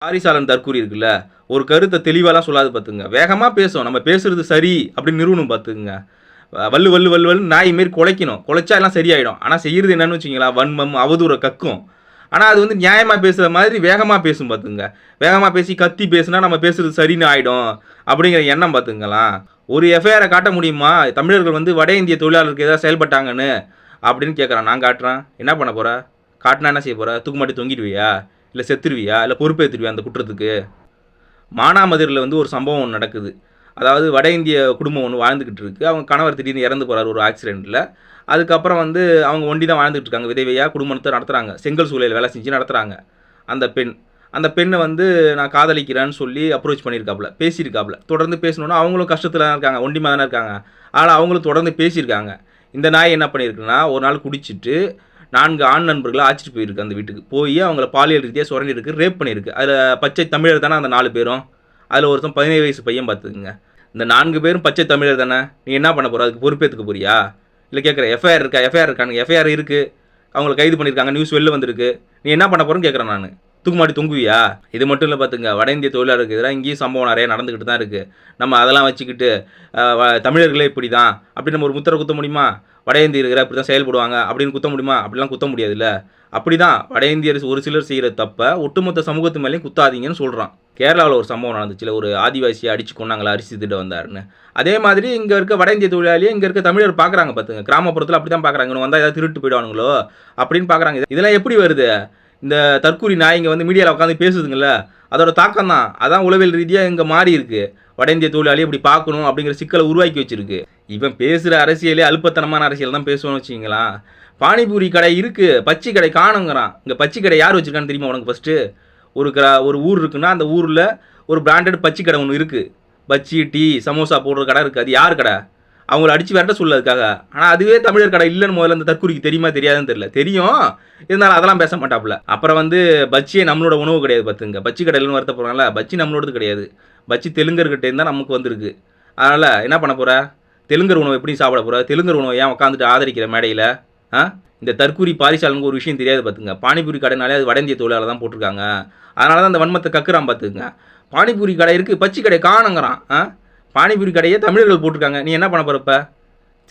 பாரிசாலன் தற்கூரி இருக்குல்ல, ஒரு கருத்த தெளிவாலாம் சொல்லாது பாத்துங்க. வேகமா பேசும். நம்ம பேசுறது சரி அப்படின்னு நிறுவனம் பாத்துக்கங்க. வள்ளு வள்ளு வள்ளு வள்ளுன்னு நாய் மாரி குலைக்கணும். குலைச்சா எல்லாம் சரியாயிடும். ஆனா செய்யறது என்னன்னு வச்சுக்கங்களேன், வன்மம், அவதூற கக்கும். ஆனா அது வந்து நியாயமா பேசுற மாதிரி வேகமா பேசும் பாத்துங்க. வேகமா பேசி கத்தி பேசுனா நம்ம பேசுறது சரின்னு ஆயிடும். அப்படிங்கிற எண்ணம் பாத்துங்களேன். ஒரு எஃப்ஐஆர காட்ட முடியுமா? தமிழர்கள் வந்து வட இந்திய தொழிலாளருக்கு எதிரா செயல்பட்டாங்கன்னு அப்படின்னு கேட்குறான். நான் காட்டுறேன். என்ன பண்ண போற? காட்டுனா என்ன செய்ய போற? தூக்கு மாட்டி தொங்கிடுவியா? இல்ல செத்துருவியா? இல்ல பொறுப்பேத்துருவியா அந்த குற்றத்துக்கு? மானாமதுரையில் வந்து ஒரு சம்பவம் ஒன்று நடக்குது. அதாவது வட இந்திய குடும்பம் ஒன்று வாழ்ந்துக்கிட்டு இருக்கு. அவங்க கணவர் திடீர்னு இறந்து போகிறார் ஒரு ஆக்சிடெண்ட்டில். அதுக்கப்புறம் வந்து அவங்க ஒண்டி தான் வாழ்ந்துட்டு இருக்காங்க. விதவையாக குடும்பத்தை நடத்துகிறாங்க. செங்கல் சூளையில் வேலை செஞ்சு நடத்துகிறாங்க அந்த பெண். அந்த பெண்ணை வந்து நான் காதலிக்கிறேன்னு சொல்லி அப்ரோச் பண்ணியிருக்காப்புல, பேசியிருக்காப்புல. தொடர்ந்து பேசணுன்னா அவங்களும் கஷ்டத்தில் தான் இருக்காங்க, ஒண்டிமா தானே இருக்காங்க. ஆனால் அவங்களும் தொடர்ந்து பேசியிருக்காங்க. இந்த நாய் என்ன பண்ணியிருக்குன்னா, ஒரு நாள் குடிச்சிட்டு 4 ஆண் நண்பர்களை அழைச்சிட்டு போயிருக்கு அந்த வீட்டுக்கு. போய் அவங்கள பாலியல் ரீதியாக சுரண்டிருக்கு, ரேப் பண்ணியிருக்கு. அதில் பச்சை தமிழர் தானே அந்த 4 பேரும். அதில் ஒருத்தன் 17 வயசு பையன் பார்த்துக்குங்க. இந்த 4 பேரும் பச்சை தமிழர் தானே. நீ என்ன பண்ண போகிற? அதுக்கு பொறுப்பேற்றுக்க போறியா? இல்லை கேட்குறேன், எஃப்ஐஆர் இருக்கா? எஃப்ஐஆர் இருக்கானுங்க. எஃப்ஐஆர் இருக்குது, அவங்கள கைது பண்ணியிருக்காங்க, நியூஸ் வெளில வந்திருக்கு. நீ என்ன பண்ண போகிறேன்னு கேட்குறேன் நான். தூக்கு மாட்டி தொங்குவியா? இது மட்டும் இல்லை பார்த்துங்க, வட இந்திய தொழிலாளருக்கு எதிராக இங்கேயும் சம்பவம் நிறைய நடந்துக்கிட்டு தான் இருக்குது. நம்ம அதெல்லாம் வச்சுக்கிட்டு தமிழர்களே இப்படி தான் அப்படின்னு நம்ம ஒரு முத்திரை குத்த முடியுமா? வட இந்தியர்கள் அப்படி தான் செயல்படுவாங்க அப்படின்னு குத்த முடியுமா? அப்படிலாம் குத்த முடியாதுல்ல. அப்படி தான் வட இந்தியர் ஒரு சிலர் செய்கிற தப்பை ஒட்டுமொத்த சமூகத்து மேலேயும் குத்தாதீங்கன்னு சொல்கிறான். கேரளாவில் ஒரு சம்பவம் நடந்துச்சுல, ஒரு ஆதிவாசியை அடித்து கொண்டாங்களா அரிசி திட்ட வந்தாருன்னு. அதே மாதிரி இங்கே இருக்க வட இந்திய தொழிலாளியை இங்கே இருக்க தமிழர் பார்க்குறாங்க பார்த்துங்க. கிராமப்புறத்தில் அப்படி தான் பார்க்குறாங்க. இவங்க வந்தால் ஏதாவது திருட்டு போயிடுவானுங்களோ அப்படின்னு பார்க்குறாங்க. இதெல்லாம் எப்படி வருது? இந்த தற்கூரி நாய்ங்க வந்து மீடியாவில் உட்காந்து பேசுதுங்கள்ல, அதோட தாக்கம் தான். அதான் உளவியல் ரீதியாக இங்கே மாறி இருக்கு. வட இந்திய தொழிலாளி இப்படி பார்க்கணும் அப்படிங்கிற சிக்கலை உருவாக்கி வச்சிருக்கு. இவன் பேசுகிற அரசியலே அல்பத்தனமான அரசியல் தான் பேசுவோன்னு வச்சிங்களா. பானிபூரி கடை இருக்குது, பச்சி கடை காணுங்கிறான். இங்கே பச்சி கடை யார் வச்சுருக்கான்னு தெரியுமா உனக்கு? ஃபஸ்ட்டு ஒரு ஊர் இருக்குன்னா அந்த ஊரில் ஒரு பிராண்டட் பச்சி கடை ஒன்று இருக்குது. பச்சி, டீ, சமோசா போடுற கடை இருக்குது. அது யார் கடை? அவங்கள அடித்து விரட்ட சொல்ல அதுக்காக. ஆனால் அதுவே தமிழர் கடை இல்லைன்னு முதல்ல அந்த தற்கூரிக்கு தெரியுமா தெரியாதுன்னு தெரியல. தெரியும், இருந்தாலும் அதெல்லாம் பேச மாட்டாப்புல. அப்புறம் வந்து பச்சியே நம்மளோட உணவு கிடையாது பார்த்துங்க. பச்சி கடையிலன்னு வருத்த போகிறாங்களா, பச்சி நம்மளோடது கிடையாது. பச்சி தெலுங்கர்கிட்ட இருந்தால் நமக்கு வந்திருக்கு. அதனால் என்ன பண்ண போகிற? தெலுங்கர் உணவு எப்படி சாப்பிட போகிற? தெலுங்கர் உணவை ஏன் உட்காந்துட்டு ஆதரிக்கிற மேடையில்? இந்த தற்கூரி பாரிசாலனுக்கு ஒரு விஷயம் தெரியாது பார்த்துங்க. பானிபூரி கடைனாலே அது வட இந்திய தொழிலாளர் தான் போட்டிருக்காங்க. அதனால தான் அந்த வன்மத்தை கக்குறான் பார்த்துங்க. பானிபூரி கடை இருக்குது, பச்சி கடை காணுங்கிறான். பானிபூரி கடையே தமிழர்கள் போட்டிருக்காங்க. நீ என்ன பண்ண போகிறப்ப?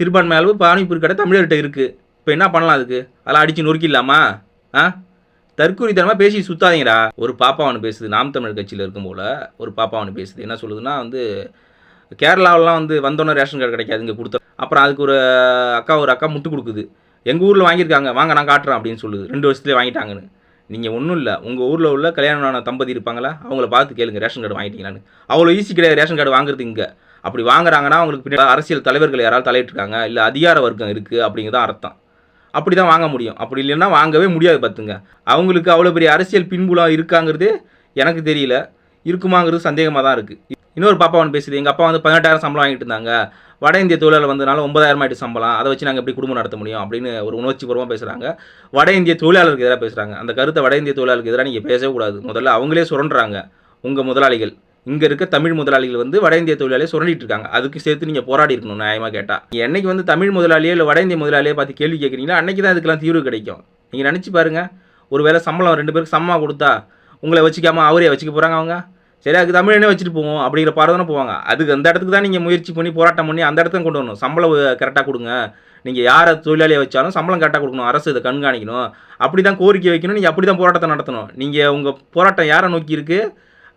சிறுபான்மை அளவு பானிபூரி கடை தமிழர்கிட்ட இருக்குது. இப்போ என்ன பண்ணலாம் அதுக்கு? அதெல்லாம் அடித்து நொறுக்கிடலாமா? தற்கூரி தனமாக பேசி சுத்தாதீங்கடா. ஒரு பாப்பா ஒன்று பேசுது, நாம் தமிழர் கட்சியில் இருக்கும் போல் ஒரு பாப்பா ஒன்று பேசுது. என்ன சொல்லுதுன்னா வந்து கேரளாவெலாம் வந்து வந்தோன்னே ரேஷன் கார்டு கிடைக்காது, இங்கே கொடுத்தோம். அப்புறம் அதுக்கு ஒரு அக்கா முட்டு கொடுக்குது. எங்கள் ஊரில் வாங்கியிருக்காங்க, வாங்க நான் காட்டுறேன் அப்படின்னு சொல்லுது. 2 வருஷத்துலேயே வாங்கிட்டாங்கன்னு. நீங்கள் ஒன்றும் இல்லை, உங்கள் ஊரில் உள்ள கல்யாணமான தம்பதி இருப்பாங்களா, அவங்கள பார்த்து கேளுங்க ரேஷன் கார்டு வாங்கிட்டீங்களான்னு. அவ்வளோ ஈஸி கிடையாது ரேஷன் கார்டு வாங்குறது இங்கே. அப்படி வாங்குறாங்கன்னா அவங்களுக்கு பின்னாடி அரசியல் தலைவர்கள் யாராவது தலையிட்டுருக்காங்க, இல்லை அதிகார வர்க்கம் இருக்குது அப்படிங்கிறதான் அர்த்தம். அப்படி தான் வாங்க முடியும். அப்படி இல்லைன்னா வாங்கவே முடியாது பார்த்துங்க. அவங்களுக்கு அவ்வளோ பெரிய அரசியல் பின்புலம் இருக்காங்கிறது எனக்கு தெரியல. இருக்குமாங்கிறது சந்தேகமாக தான் இருக்குது. இன்னொரு பாப்பா ஒன்று பேசுது, எங்கள் அப்பா வந்து 18,000 சம்பளம் வாங்கிட்டு இருந்தாங்க, வட இந்திய தொழிலாளர் வந்ததுனால 9,000 ஆகிட்டு சம்பளம், அதை வச்சு நாங்கள் எப்படி குடும்பம் நடத்த முடியும் அப்படின்னு ஒரு உணர்ச்சிபூர்வமாக பேசுகிறாங்க. வட இந்திய தொழிலாளருக்கு எதிராக பேசுகிறாங்க. அந்த கருத்தை வட இந்திய தொழிலாளருக்கு எதிராக நீங்கள் பேசவே கூடாது. முதல்ல அவங்களே சுரண்டுறாங்க. உங்கள் முதலாளிகள், இங்கே இருக்க தமிழ் முதலாளிகள் வந்து வட இந்திய தொழிலாளியை சுரண்டிட்டு இருக்காங்க. அதுக்கு சேர்த்து நீங்கள் போராடி இருக்கணும் நியாயமாக கேட்டால். என்னைக்கு வந்து தமிழ் முதலாளியோ இல்லை வட இந்திய முதலாளியை பார்த்து கேள்வி கேட்குறீங்களா, அன்றைக்கி தான் இதுக்கெல்லாம் தீர்வு கிடைக்கும். நீங்கள் நினச்சி பாருங்கள், ஒரு வேளை சம்பளம் 2 பேருக்கு சமமாக கொடுத்தா உங்களை வச்சுக்காமல் அவரே வச்சுக்க போகிறாங்க அவங்க. சரி, அதுக்கு தமிழனே வச்சுட்டு போவோம் அப்படிங்கிற பாரு தானே போவாங்க. அதுக்கு அந்த இடத்துக்கு தான் நீங்கள் முயற்சி பண்ணி போராட்டம் பண்ணி அந்த இடத்துக்கு கொண்டு வரணும். சம்பளம் கரெக்டாக கொடுங்க, நீங்கள் யாரை தொழிலாளியை வச்சாலும் சம்பளம் கரெக்டாக கொடுக்கணும், அரசு இதை கண்காணிக்கணும், அப்படி தான் கோரிக்கை வைக்கணும். நீங்கள் அப்படி தான் போராட்டத்தை நடத்தணும். நீங்கள் உங்கள் போராட்டம் யாரை நோக்கி இருக்குது?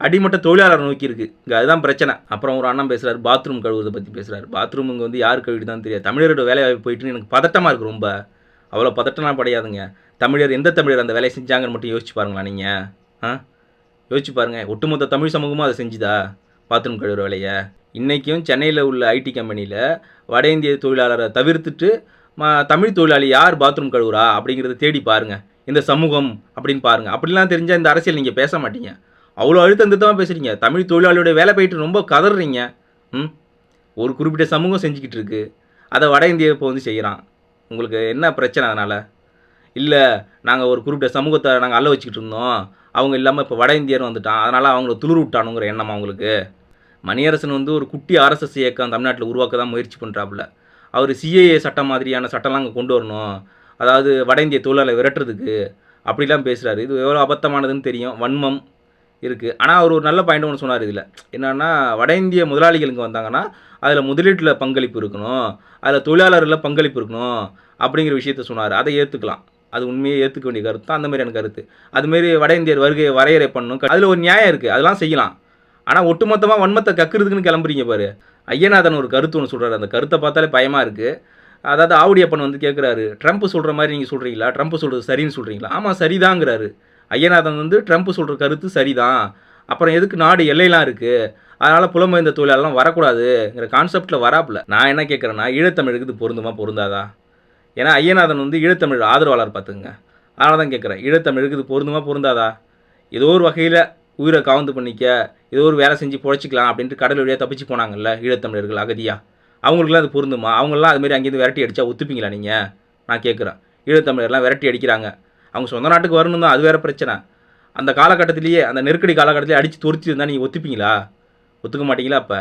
அடிமட்ட தொழிலாளரை நோக்கி இருக்குது. இங்கே அதுதான் பிரச்சனை. அப்புறம் ஒரு அண்ணன் பேசுகிறார், பாத்ரூம் கழுவுறதை பற்றி பேசுகிறார். பாத்ரூம் இங்கே வந்து யார் கழுவிட்டு தான் தெரியாது. தமிழரோட வேலை வாய்ப்பு போயிட்டுன்னு எனக்கு பதட்டமாக இருக்குது. ரொம்ப அவ்வளோ பதட்டம்லாம் படையாதுங்க. தமிழர் எந்த தமிழர் அந்த வேலையை செஞ்சாங்கன்னு மட்டும் யோசிச்சு பாருங்களா நீங்கள். யோசிச்சு பாருங்கள், ஒட்டுமொத்த தமிழ் சமூகமும் அதை செஞ்சுதா பாத்ரூம் கழுவுற வேலையை? இன்றைக்கும் சென்னையில் உள்ள ஐடி கம்பெனியில் வட இந்திய தொழிலாளரை தவிர்த்துட்டு தமிழ் தொழிலாளி யார் பாத்ரூம் கழுவுறா அப்படிங்கிறத தேடி பாருங்கள். இந்த சமூகம் அப்படின்னு பாருங்கள். அப்படிலாம் தெரிஞ்சால் இந்த அரசியல் நீங்கள் பேச மாட்டீங்க. அவ்வளோ அழுத்தம் திருத்தமாக பேசுகிறீங்க. தமிழ் தொழிலாளியோட வேலை போயிட்டு ரொம்ப கதறீங்க. ஒரு குறிப்பிட்ட சமூகம் செஞ்சுக்கிட்டு இருக்கு, அதை வட இந்திய இப்போ வந்து செய்கிறான். உங்களுக்கு என்ன பிரச்சனை அதனால்? இல்லை, நாங்கள் ஒரு குறிப்பிட்ட சமூகத்தை நாங்கள் அல்ல வச்சுக்கிட்டு இருந்தோம், அவங்க இல்லாமல் இப்போ வட இந்தியர் வந்துட்டான், அதனால் அவங்கள துளிர் விட்டானுங்கிற எண்ணம் அவங்களுக்கு. மணியரசன் வந்து ஒரு குட்டி ஆர்எஸ்எஸ் இயக்கம் தமிழ்நாட்டில் உருவாக்க தான் முயற்சி பண்ணுறாப்புல. அவர் சிஏஏ சட்டம் மாதிரியான சட்டம்லாம் அங்கே கொண்டு வரணும், அதாவது வட இந்திய தொழிலாளரை விரட்டுறதுக்கு அப்படிலாம் பேசுகிறாரு. இது எவ்வளோ அபத்தமானதுன்னு தெரியும். வன்மம், இருக்குது. ஆனால் அவர் ஒரு நல்ல பாயிண்ட் ஒன்று சொன்னார் இதில். என்னன்னா, வட இந்திய முதலாளிகள் இங்கே வந்தாங்கன்னா, அதில் முதலீட்டில் பங்களிப்பு இருக்கணும், அதில் தொழிலாளர்களில் பங்களிப்பு இருக்கணும் அப்படிங்கிற விஷயத்த சொன்னார். அதை ஏற்றுக்கலாம். அது உண்மையை ஏற்றுக்க வேண்டிய கருத்து தான். அந்த மாதிரியான கருத்து. அதுமாரி வட இந்தியர் வருகையை வரையறை பண்ணணும். அதில் ஒரு நியாயம் இருக்குது. அதெல்லாம் செய்யலாம். ஆனால் ஒட்டுமொத்தமாக வன்மத்தை கக்குறதுக்குன்னு கிளம்புறீங்க பாரு. ஐயநாதன் ஒரு கருத்து ஒன்று சொல்கிறாரு. அந்த கருத்தை பார்த்தாலே பயமாக இருக்குது. அதாவது ஆவுடையப்பன் வந்து கேட்குறாரு, ட்ரம்ப் சொல்கிற மாதிரி நீங்கள் சொல்கிறீங்களா? ட்ரம்ப் சொல்கிறது சரின்னு சொல்கிறீங்களா? ஆமாம், சரிதாங்கிறாரு. ஐயநாதன் வந்து ட்ரம்ப் சொல்கிற கருத்து சரிதான். அப்புறம் எதுக்கு நாடு எல்லையெல்லாம் இருக்குது, அதனால் புலம்பெயர்ந்த தொழிலாளர்லாம் வரக்கூடாதுங்கிற கான்செப்டில் வராப்புல. நான் என்ன கேட்குறேன்னா, ஈழத்தமிழுக்கு இது பொருந்துமா பொருந்தாதா? ஏன்னா ஐயநாதன் வந்து ஈழத்தமிழ் ஆதரவாளர் பார்த்துங்க. அதனால தான் கேட்குறேன், ஈழத்தமிழுக்கு இது பொருந்துமா பொருந்தாதா? ஏதோ ஒரு வகையில் உயிரை காவந்து பண்ணிக்க, ஏதோ ஒரு வேலை செஞ்சு பொழைச்சிக்கலாம் அப்படின்ட்டு கடல் வழியாக தப்பிச்சு போனாங்கல்ல ஈழத்தமிழர்கள் அகதியாக. அவங்களுக்குலாம் அது பொருந்துமா? அவங்களாம் அதுமாரி அங்கேருந்து விரட்டி அடித்தா ஒத்துப்பீங்களா நீங்கள்? நான் கேட்குறேன். ஈழத்தமிழர்லாம் விரட்டி அடிக்கிறாங்க. அவங்க சொந்த நாட்டுக்கு வரணும் தான், அது வேறு பிரச்சனை. அந்த காலகட்டத்திலேயே, அந்த நெருக்கடி காலகட்டத்திலேயே அடித்து துரத்தி இருந்தால் நீங்கள் ஒத்துப்பீங்களா? ஒத்துக்க மாட்டீங்களா? அப்போ